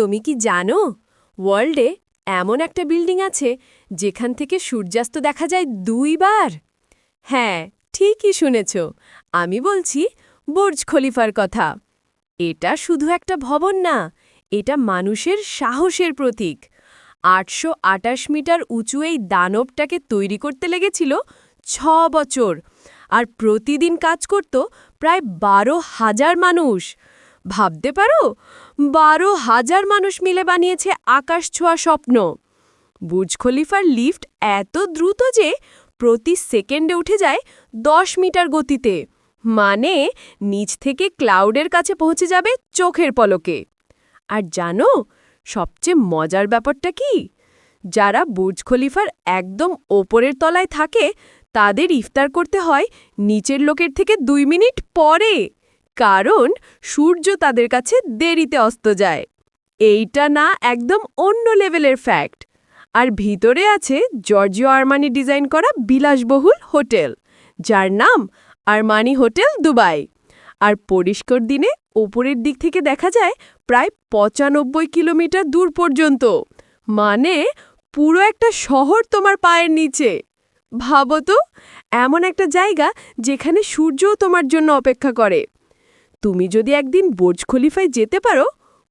তুমি কি জানো ওয়ার্ল্ডে এমন একটা বিল্ডিং আছে যেখান থেকে সূর্যাস্ত দেখা যায় 2 বার? হ্যাঁ, ঠিকই শুনেছ। আমি বলছি বুর্জ খলিফার কথা। এটা শুধু একটা ভবন না, এটা মানুষের সাহসের প্রতীক। 828 মিটার উঁচু এই দানবটাকে তৈরি করতে লেগেছিল 6 বছর, আর প্রতিদিন কাজ করত প্রায় 12,000 মানুষ। ভাবতে পারো, 12,000 মানুষ মিলে বানিয়েছে আকাশ ছোঁয়া স্বপ্ন। বুর্জ খলিফার লিফট এত দ্রুত যে প্রতি সেকেন্ডে উঠে যায় 10 মিটার গতিতে, মানে নিচ থেকে ক্লাউডের কাছে পৌঁছে যাবে চোখের পলকে। আর জানো সবচেয়ে মজার ব্যাপারটা কি? যারা বুর্জ খলিফার একদম ওপরের তলায় থাকে তাদের ইফতার করতে হয় নিচের লোকের থেকে 2 মিনিট পরে, কারণ সূর্য তাদের কাছে দেরিতে অস্ত যায়। এইটা না একদম অন্য লেভেলের ফ্যাক্ট। আর ভিতরে আছে জর্জিও আরমানি ডিজাইন করা বিলাসবহুল হোটেল, যার নাম আরমানি হোটেল দুবাই। আর পরিষ্কার দিনে ওপরের দিক থেকে দেখা যায় প্রায় 95 কিলোমিটার দূর পর্যন্ত, মানে পুরো একটা শহর তোমার পায়ের নিচে। ভাবো তো, এমন একটা জায়গা যেখানে সূর্যও তোমার জন্য অপেক্ষা করে। তুমি যদি একদিন বুর্জ খলিফায় যেতে পারো,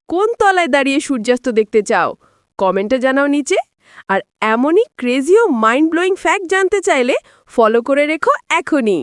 কোন তলায় দাঁড়িয়ে সূর্যাস্ত দেখতে চাও? কমেন্টে জানাও নিচে। আর এমনই ক্রেজি ও মাইন্ড ব্লোয়িং ফ্যাক্ট জানতে চাইলে ফলো করে রেখো এখনই।